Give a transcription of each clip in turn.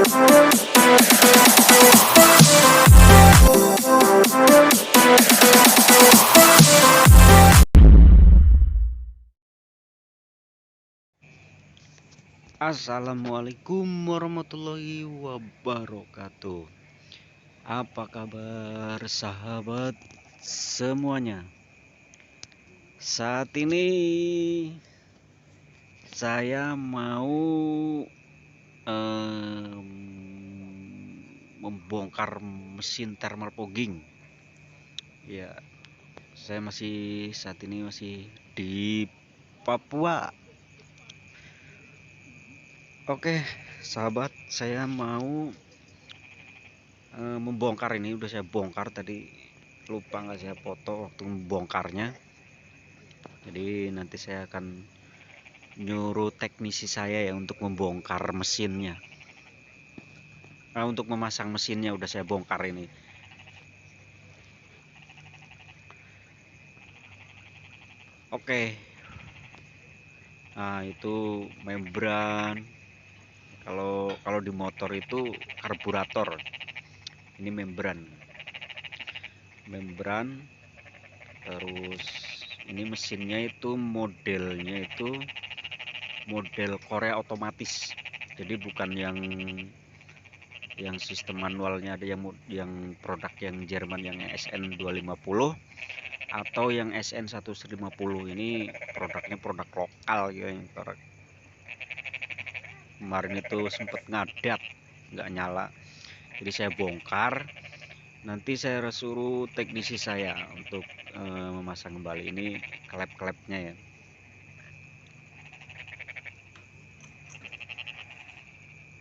Assalamualaikum warahmatullahi wabarakatuh. Apa kabar sahabat semuanya? Saat ini saya mau membongkar mesin thermal fogging. Ya, saya saat ini masih di Papua. Oke, sahabat, saya mau membongkar ini. Udah saya bongkar tadi, lupa nggak saya foto waktu membongkarnya. Jadi nanti saya akan nyuruh teknisi saya ya untuk membongkar mesinnya. Untuk memasang mesinnya udah saya bongkar ini. Oke. Nah, itu membran. Kalau di motor itu karburator. Ini membran. Terus ini mesinnya itu modelnya itu model Korea otomatis. Jadi bukan yang sistem manualnya, ada yang produk yang Jerman yang SN 250 atau yang SN 150. Ini produknya produk lokal ya. Kemarin itu sempet ngadat, nggak nyala. Jadi saya bongkar. Nanti saya suruh teknisi saya untuk memasang kembali. Ini klep-klepnya ya.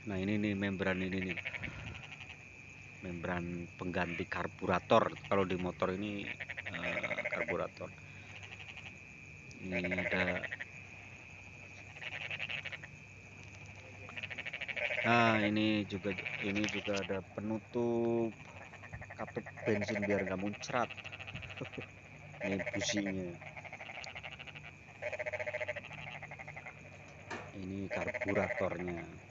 Nah, ini nih membran ini nih. Membran pengganti karburator. Kalau di motor ini karburator. Ini ada. Nah, ini juga ada penutup katup bensin biar nggak muncrat. Ini businya. Ini karburatornya.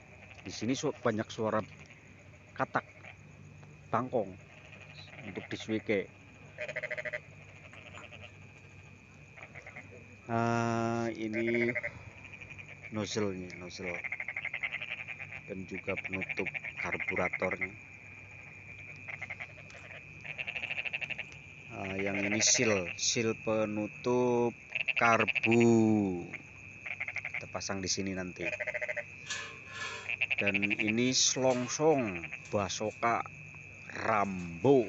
Di sini banyak suara katak bangkong untuk disuike. Ini nozzle dan juga penutup karburatornya. Yang ini seal penutup karbu, kita pasang di sini nanti. Dan ini selongsong Basoka Rambo.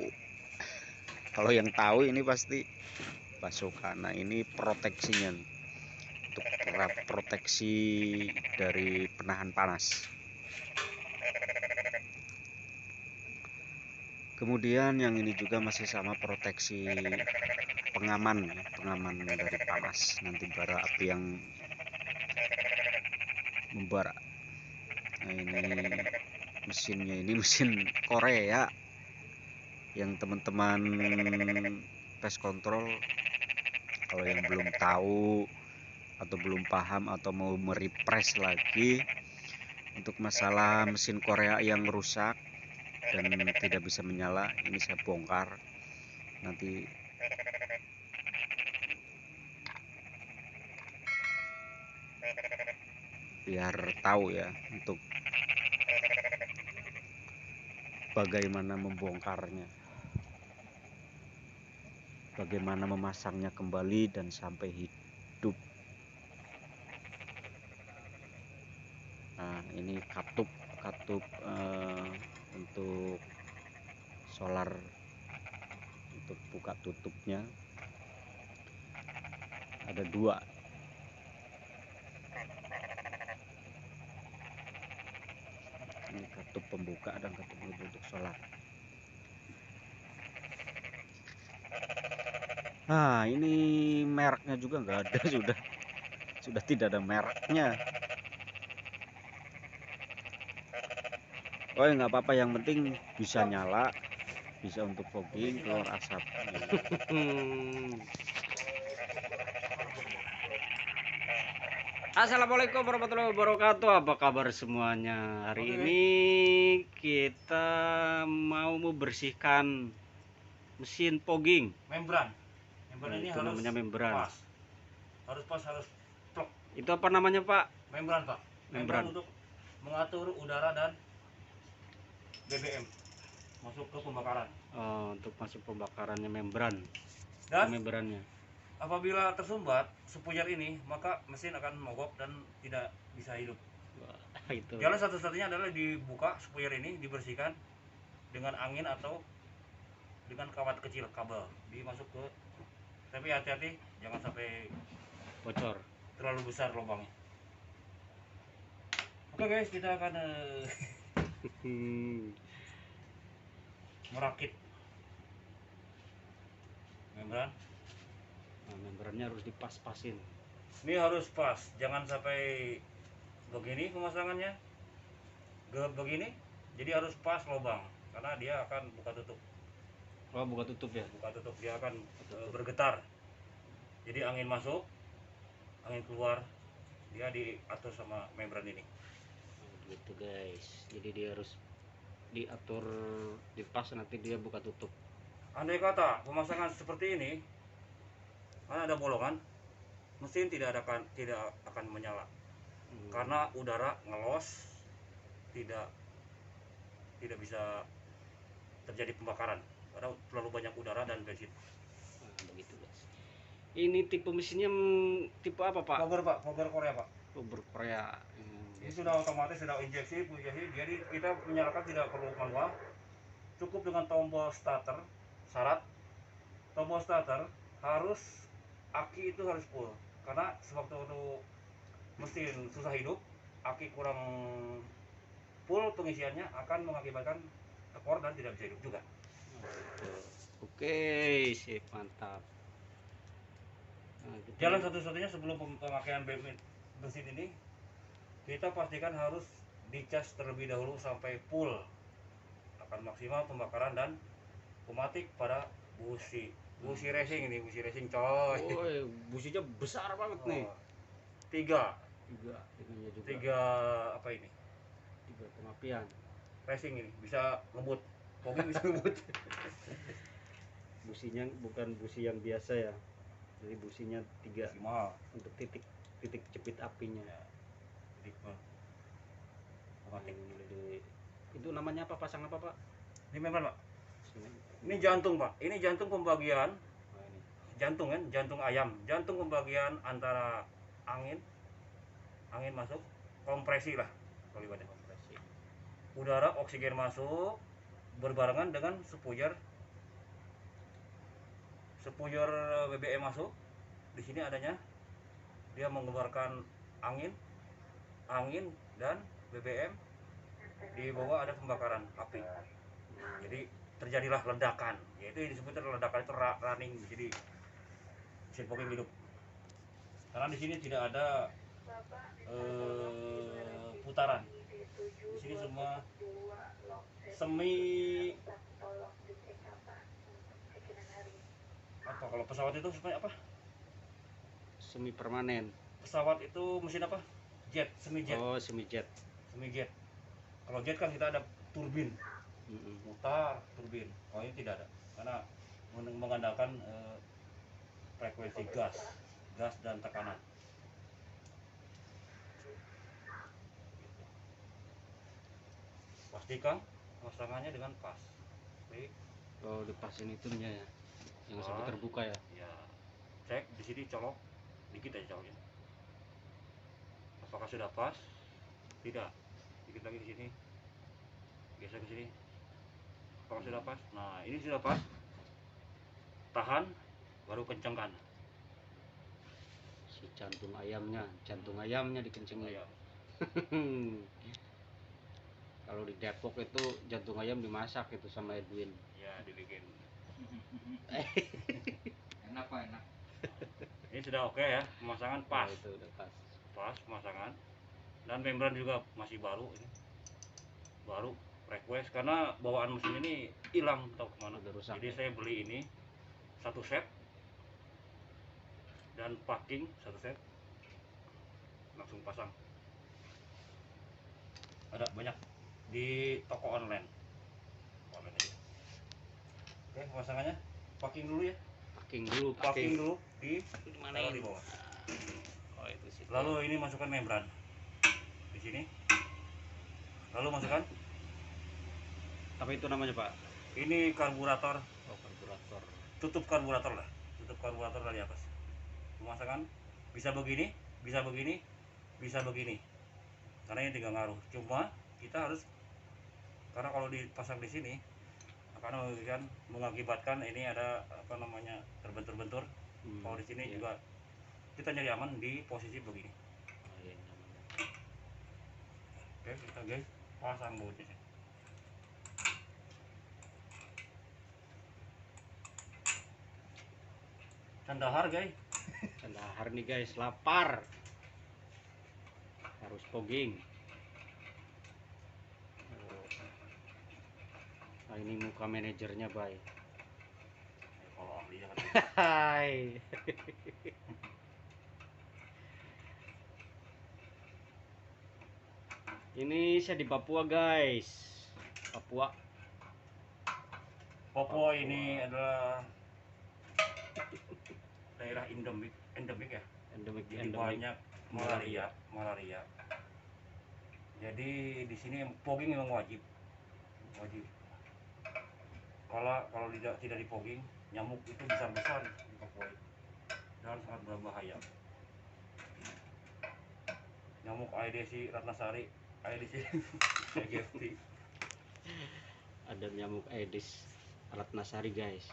Kalau yang tahu ini pasti Basoka. Nah, ini proteksinya untuk proteksi dari penahan panas. Kemudian yang ini juga masih sama, proteksi pengaman dari panas nanti bara api yang membara. Nah, ini mesinnya, ini mesin Korea. Yang teman-teman pest control kalau yang belum tahu atau belum paham atau mau merefresh lagi untuk masalah mesin Korea yang rusak dan tidak bisa menyala, ini saya bongkar nanti. Biar tahu ya untuk bagaimana membongkarnya, bagaimana memasangnya kembali dan sampai hidup. Nah, ini katup untuk solar, untuk buka tutupnya ada 2. Ini katup pembuka dan katup untuk solar. Nah, ini mereknya juga nggak ada, sudah tidak ada mereknya. Oh ya, nggak apa-apa, yang penting bisa nyala, bisa untuk fogging, keluar asap. Assalamualaikum warahmatullahi wabarakatuh. Apa kabar semuanya? Hari ini kita mau membersihkan mesin fogging. Membran ini Itu harus namanya membran. Harus plok. Itu apa namanya, Pak? Membran, Pak. Membran Untuk mengatur udara dan BBM masuk ke pembakaran. Oh, untuk masuk pembakarannya membran. Dan membrannya apabila tersumbat spuyer ini, maka mesin akan mogok dan tidak bisa hidup. Wah, itu. Jalan satu-satunya adalah dibuka spuyer ini, dibersihkan dengan angin atau dengan kawat kecil kabel, dimasuk ke. Tapi hati-hati jangan sampai bocor, terlalu besar lubangnya. Oke guys, kita akan merakit membran. Nah, membrannya harus dipas-pasin. Ini harus pas, jangan sampai begini pemasangannya, begini. Jadi harus pas lubang, karena dia akan buka tutup. Oh, buka tutup ya? Buka tutup, dia akan bergetar. Jadi angin masuk, angin keluar, dia diatur sama membran ini. Gitu guys, jadi dia harus diatur, dipas, nanti dia buka tutup. Andai kata pemasangan seperti ini, karena ada bolongan, mesin tidak akan menyala. Karena udara ngelos, tidak bisa terjadi pembakaran karena terlalu banyak udara dan bensin. Begitu guys. Ini tipe mesinnya tipe apa, Pak? Fogger Korea, Pak. Fogger Korea. Ini sudah otomatis, sudah injeksi, jadi kita menyalakan tidak perlu manual, cukup dengan tombol starter. Syarat tombol starter harus aki itu harus full, karena sewaktu mesin susah hidup, aki kurang full pengisiannya akan mengakibatkan tekor dan tidak bisa hidup juga. Oke, sip, mantap. Nah, jalan satu-satunya sebelum pemakaian bensin ini, kita pastikan harus dicas terlebih dahulu sampai full, akan maksimal pembakaran dan pematik pada busi racing ini, busi racing coy. Oh, businya besar banget nih. Tiga apa ini? 3 pengapian. Racing ini bisa ngebut, fogging bisa ngebut. Businya bukan busi yang biasa ya, jadi businya 3 maksimal untuk titik jepit apinya. Itu namanya apa, pasang apa, Pak? Ini membran, Pak. Ini jantung, Pak. Ini jantung pembagian. Jantung kan, jantung ayam. Jantung pembagian antara angin masuk, kompresi lah kalau ibaratnya. Kompresi. Udara, oksigen masuk berbarengan dengan spuyer BBM masuk. Di sini adanya dia mengeluarkan angin dan BBM, di bawah ada pembakaran api. Jadi terjadilah ledakan, yaitu disebut ledakan itu running, jadi mesin fogging hidup. Karena di sini tidak ada putaran, di sini semua semi apa, kalau pesawat itu sebenarnya apa? Semi permanen. Pesawat itu mesin apa? Jet, semi jet. Oh, semi jet. Kalau jet kan kita ada turbin, mutar turbin. Oh, ini tidak ada, karena mengandalkan frekuensi gas dan tekanan. Pastikan pemasangannya dengan pas. Baik. Oh, dipasin itunya ya, yang sampai terbuka ya. Ya, cek di sini, colok dikit aja coloknya. Apakah sudah pas? Tidak. Dikit lagi di sini. Geser ke sini. Apakah sudah pas? Nah, ini sudah pas. Tahan, baru kencangkan. Si jantung ayamnya dikencengin. Kalau di Depok itu jantung ayam dimasak itu sama Edwin. Ya, dibikin. Enak Pak, enak. Ini sudah oke ya, pemasangan pas. Nah, itu udah pas. Pas pemasangan. Dan membran juga masih baru ini. Baru request karena bawaan mesin ini hilang tahu kemana. Udah rusak. Jadi saya beli ini satu set dan packing satu set, langsung pasang. Ada banyak di toko online. Aja. Oke, pemasangannya packing dulu ya. Packing dulu di taruh di bawah. Oh, itu sih. Lalu ini masukkan membran di sini. Lalu masukkan. Apa itu namanya, Pak? Ini karburator. Oh, karburator. Tutup karburator lah. Tutup karburator dari atas. Pemasangan bisa begini, bisa begini, bisa begini. Karena ini tidak ngaruh. Cuma kita harus, karena kalau dipasang di sini akan mengakibatkan ini ada apa namanya terbentur-bentur. Kalau di sini juga kita nyari aman di posisi begini. Oke, kita guys pasang bautnya. Kandahar guys. Kandahar nih guys, lapar. Harus fogging. Nah, ini muka manajernya, Bay. Kalau ahli ya kan. Hai. Ini saya di Papua, guys. Papua ini adalah daerah endemik ya. Jadi banyak malaria. Jadi di sini fogging memang wajib. Kalau tidak di fogging, nyamuk itu besar di Papua dan sangat berbahaya. Nyamuk Aedes Ratnasari, Aedes aegypti. Ada nyamuk Aedes Ratnasari, guys.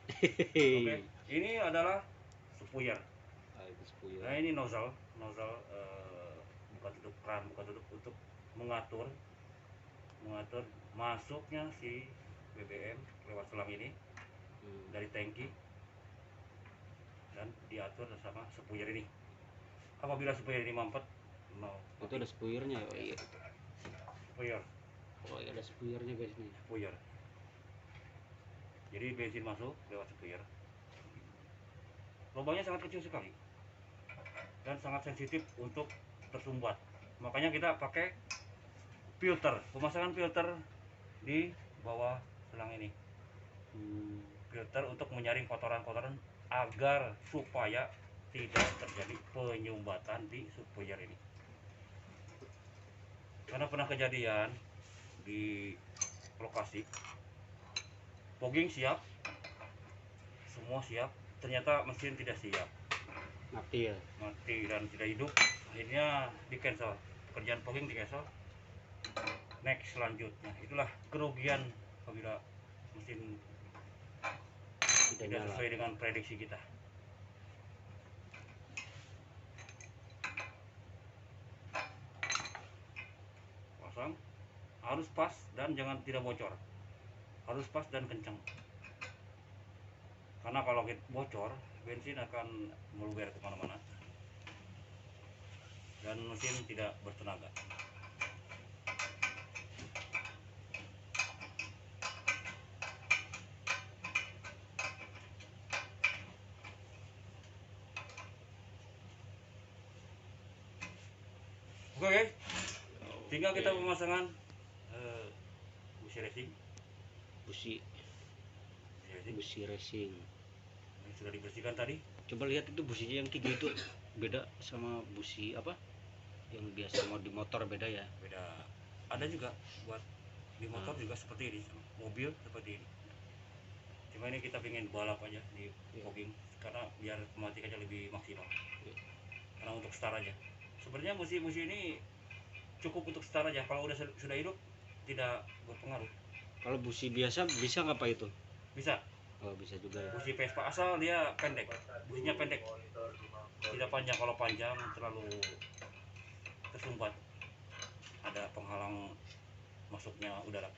Oke, ini adalah spuyer. Nah, ini nozzle buka tutup keran, buka tutup untuk mengatur masuknya si BBM lewat selang ini dari tangki dan diatur sama spuyer ini. Apabila spuyer ini mampet, itu ada spuyernya. Oh iya. Spuyer. Oh iya, ada spuyernya guys nih. Spuyer. Jadi bensin masuk lewat spuyer. Lubangnya sangat kecil sekali dan sangat sensitif untuk tersumbat. Makanya kita pakai filter, pemasangan filter di bawah selang ini. Filter untuk menyaring kotoran-kotoran agar supaya tidak terjadi penyumbatan di spuyer ini. Karena pernah kejadian di lokasi fogging siap, semua siap, ternyata mesin tidak siap, mati dan tidak hidup. Akhirnya di cancel, pekerjaan fogging di cancel. Next selanjutnya, itulah kerugian apabila mesin tidak sesuai dengan prediksi kita. Pasang harus pas dan jangan tidak bocor, harus pas dan kencang. Karena kalau bocor, bensin akan meluber kemana-mana dan mesin tidak bertenaga. Oke guys, tinggal kita pemasangan busi racing. Busi racing. Ini sudah dibersihkan tadi. Coba lihat itu businya yang 3 itu beda sama busi apa yang biasa mau di motor, beda ya? Beda. Ada juga buat di motor juga seperti ini, mobil seperti ini. Cuma ini kita pengen balap aja di fogging karena biar pematikannya lebih maksimal. Karena untuk start aja. Sebenarnya busi ini cukup untuk start aja. Kalau sudah hidup tidak berpengaruh. Kalau busi biasa bisa nggak Pak itu? Bisa. Oh, bisa juga ya. Busi Vespa asal dia pendek. Businya pendek. Tidak panjang. Kalau panjang terlalu tersumbat. Ada penghalang masuknya udara.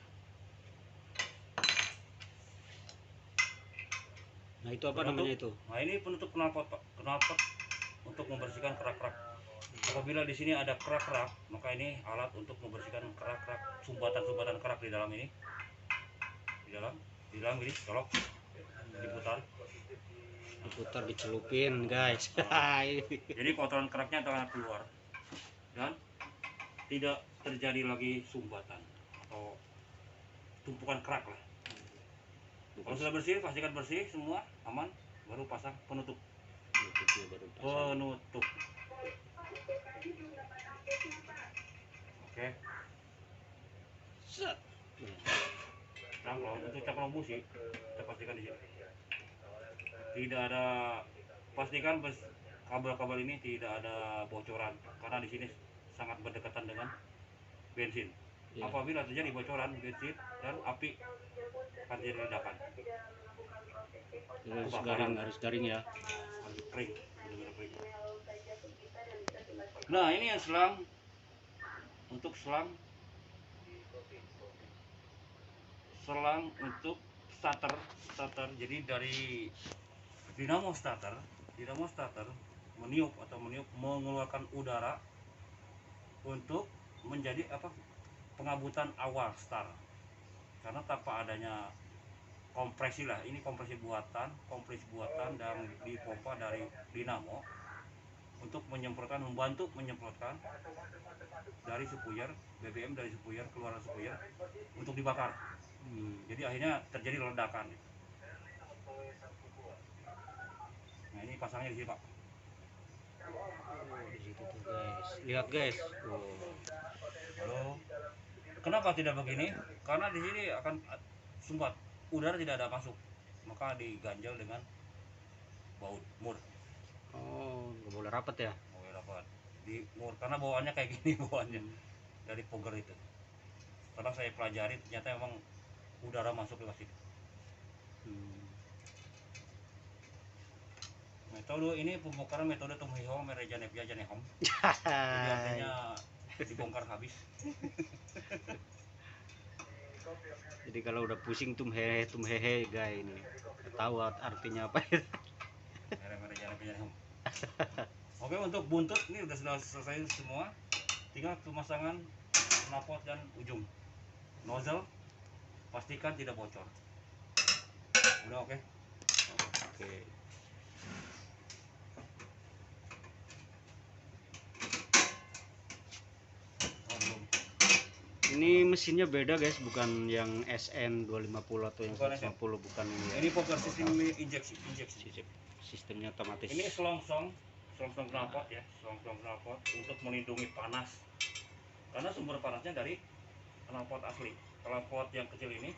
Nah, itu apa namanya itu? Nah, ini penutup knalpot, Pak. Knalpot untuk membersihkan kerak-kerak. Apabila di sini ada kerak-kerak, maka ini alat untuk membersihkan kerak-kerak, sumbatan-sumbatan kerak di dalam ini. Di dalam ini, colok, diputar, dicelupin, guys. Jadi kotoran keraknya akan keluar dan tidak terjadi lagi sumbatan. tumpukan kerak lah. Bukan Kalau sudah bersih, pastikan bersih semua aman, baru pasang penutup. penutupnya baru pasang. Penutup. Oke. Set. Cangklong untuk cangklong busi kita pastikan di sini. Tidak ada, pastikan kabel-kabel ini tidak ada bocoran karena di sini sangat berdekatan dengan bensin. Ya. Apabila terjadi bocoran bensin dan api akan terjadi ledakan. Harus garing ya. Harus kering, benar-benar kering. Nah, ini yang selang, untuk selang untuk starter. Jadi dari dinamo starter meniup mengeluarkan udara untuk menjadi pengabutan awal start. Karena tanpa adanya kompresi lah, ini kompresi buatan dan dipompa dari dinamo untuk membantu menyemprotkan dari spuyer BBM, dari spuyer keluaran spuyer untuk dibakar. Jadi akhirnya terjadi ledakan. Nah, ini pasangnya di sini, Pak. Di situ tuh guys. Lihat guys. Halo. Kenapa tidak begini? Karena di sini akan sumbat, udara tidak ada masuk, maka diganjal dengan baut mur. Oh, nggak boleh rapat ya? Boleh dapat di mur karena bawaannya kayak gini bawaannya dari poger itu. Setelah saya pelajari ternyata memang udara masuk lewat situ. Metode ini pembongkaran metode tumhihong merejanepia janehom. Jadi artinya dibongkar habis. Jadi kalau udah pusing tum hehe guys, ini tahu artinya apa itu. Oke, untuk buntut ini sudah selesai semua, tinggal pemasangan knalpot dan ujung nozzle, pastikan tidak bocor. Udah oke? Oke. Oh, belum. Ini mesinnya beda guys, bukan yang SN 250 atau yang Bukan 150, bukan ini ya. Ini poker sistem injeksi. Sistemnya otomatis. Ini selongsong knalpot ya, selongsong knalpot untuk melindungi panas. Karena sumber panasnya dari knalpot asli. Knalpot yang kecil ini,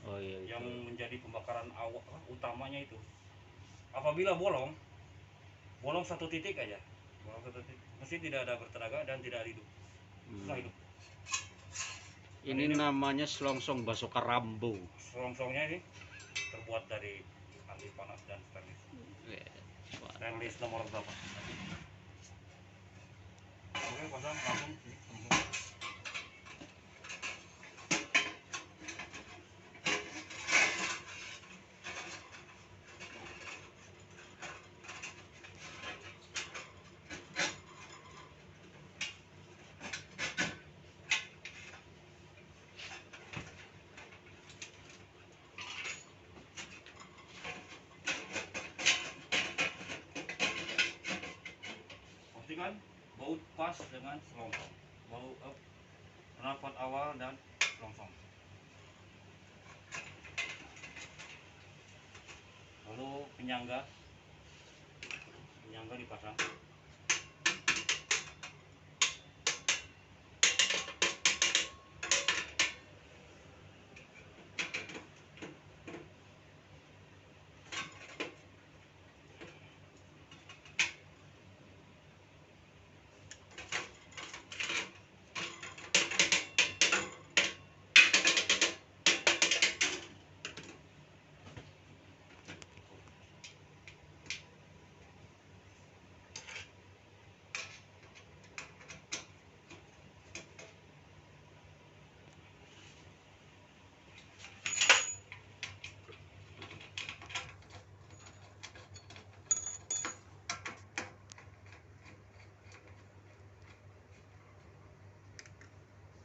Oh iya, yang menjadi pembakaran awal utamanya itu. Apabila bolong satu titik aja, mesin tidak ada bertenaga dan tidak hidup. Susah hidup. Ini namanya selongsong Basoka Rambo. Selongsongnya ini terbuat dari anti panas dan stainless. Stainless nomor berapa? Oke, pasang langsung. Pastikan baut pas dengan selongsong, baut knalpot awal dan selongsong. Lalu penyangga dipasang.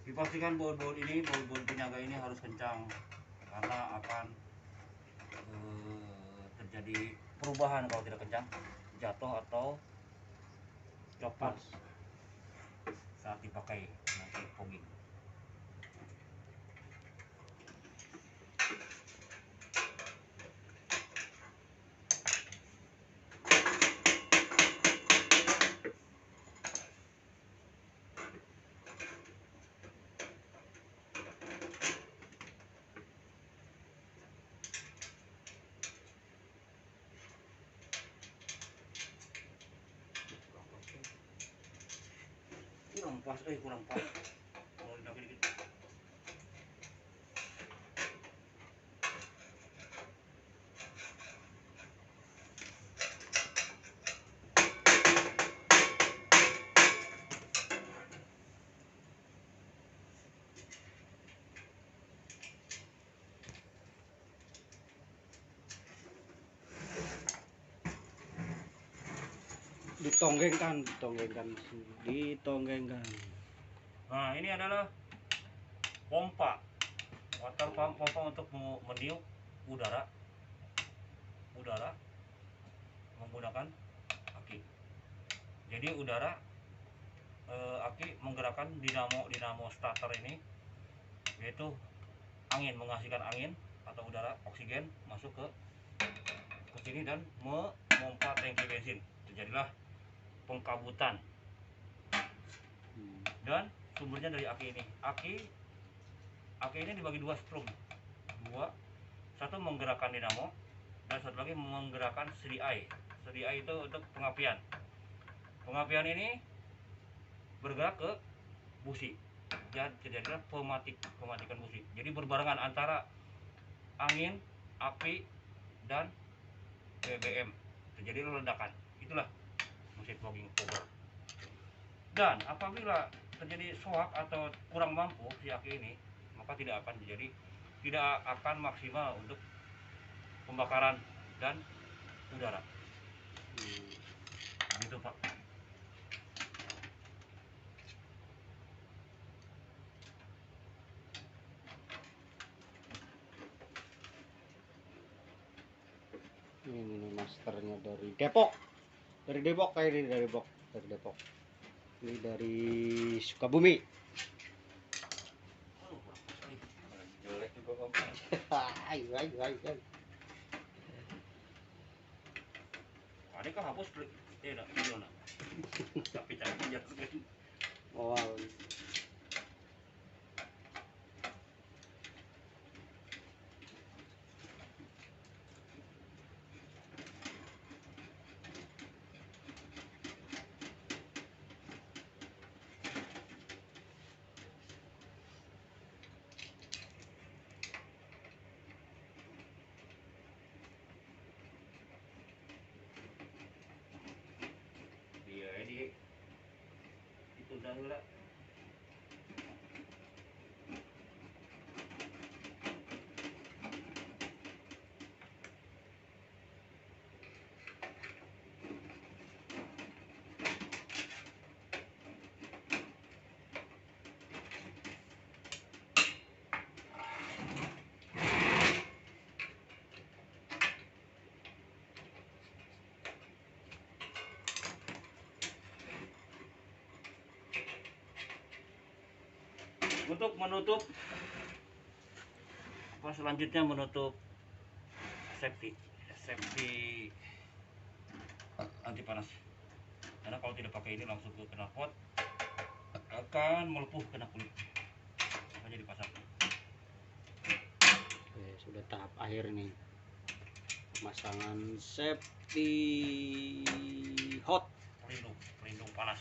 Dipastikan baut-baut penyangga ini harus kencang karena akan terjadi perubahan kalau tidak kencang, jatuh atau copot saat dipakai nanti fogging. pas kurang pas. Mau dikit dikit. Ditonggengkan. Nah, ini adalah pompa water pump, pompa untuk meniup udara menggunakan aki. Jadi udara aki menggerakkan dinamo starter ini, yaitu angin, menghasilkan angin atau udara oksigen masuk ke sini dan memompa tangki bensin. Terjadilah pengkabutan. Dan sumbernya dari aki ini. Aki ini dibagi dua strum. Satu menggerakkan dinamo dan satu lagi menggerakkan CDI. CDI itu untuk pengapian. Pengapian ini bergerak ke busi. Dan terjadilah pematikan busi. Jadi berbarengan antara angin, api, dan BBM. Terjadi ledakan. Itulah mesin fogging cover. Dan apabila terjadi soak atau kurang mampu si aki ini, maka tidak akan maksimal untuk pembakaran dan udara. Gitu Pak. Ini masternya dari Depok. Dari Depok. Ini dari Sukabumi. Jelek juga Pak. Ayo. Ada kah hapus tidak video nak. Tapi jangan Oh. Dia itu dah lah. Untuk menutup selanjutnya menutup safety anti panas, karena kalau tidak pakai ini langsung ke knalpot akan melepuh kena kulit, makanya dipasang. Oke, sudah tahap akhir nih pemasangan safety hot pelindung panas.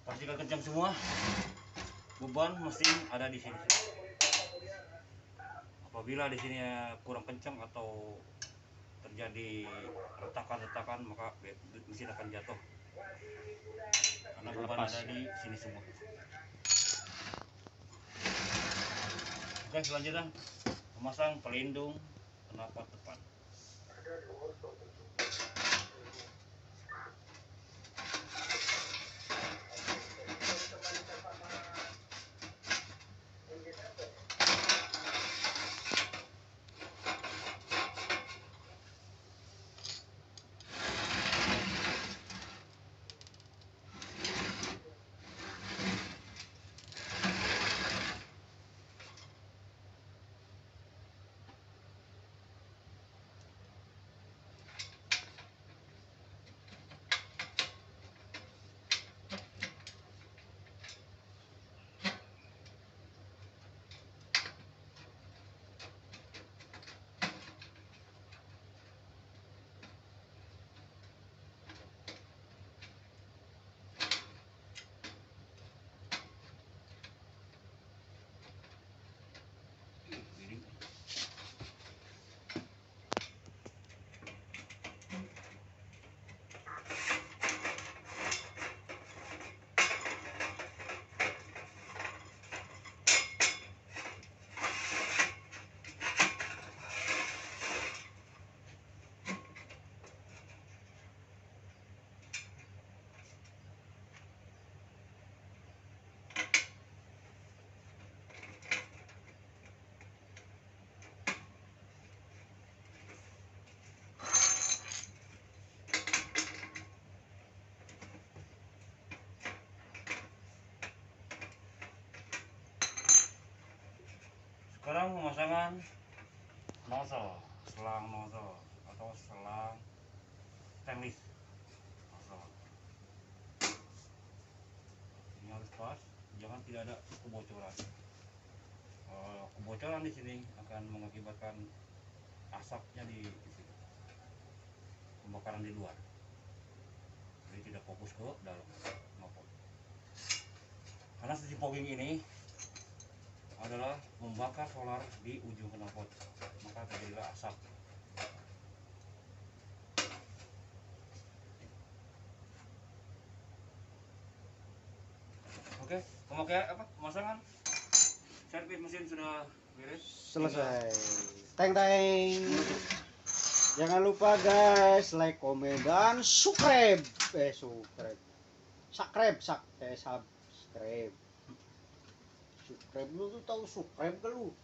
Pastikan kencang semua. Beban mesin ada di sini. Apabila di sini kurang kencang atau terjadi retakan, maka mesin akan jatuh. Karena beban ada di sini semua. Oke, selanjutnya memasang pelindung knalpot depan. Sekarang pemasangan nozzle, selang nozzle atau selang stainless nozzle. Ini harus pas, jangan tidak ada kebocoran. Kebocoran di sini akan mengakibatkan asapnya di sini, pembakaran di luar, jadi tidak fokus ke dalam knalpot. Karena sisi fogging ini adalah membakar solar di ujung knalpot, maka terjadilah asap. Oke, pemasangan servis mesin sudah beres. Selesai. Teng teng. Jangan lupa guys, like, komen, dan subscribe. Subscribe. Subscribe. Subscribe lu tuh tahu subscribe ke lu?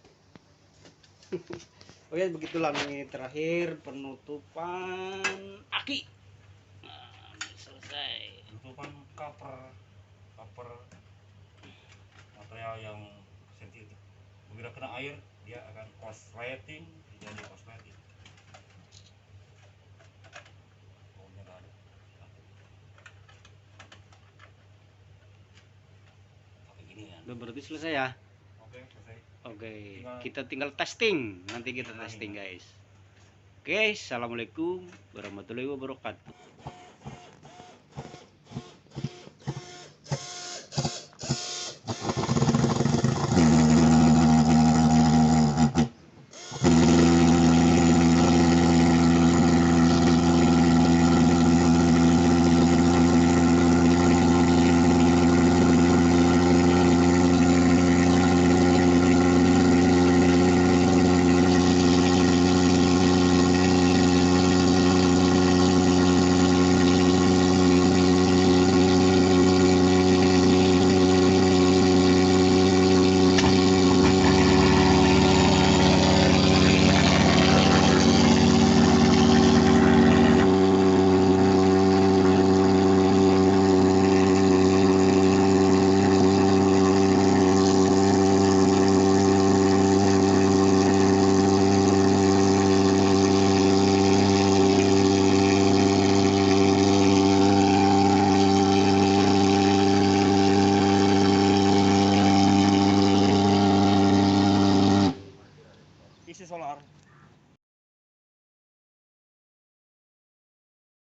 Oke, begitulah nih terakhir penutupan aki. Nah, selesai. Penutupan cover material yang sensitif. Bila kena air, dia akan korsleting, jadi korsleting. Baunya nggak ada. Pakai gini ya. Udah berarti selesai ya? Oke, selesai. Oke, kita tinggal testing. Nanti kita testing guys. Oke, assalamualaikum warahmatullahi wabarakatuh.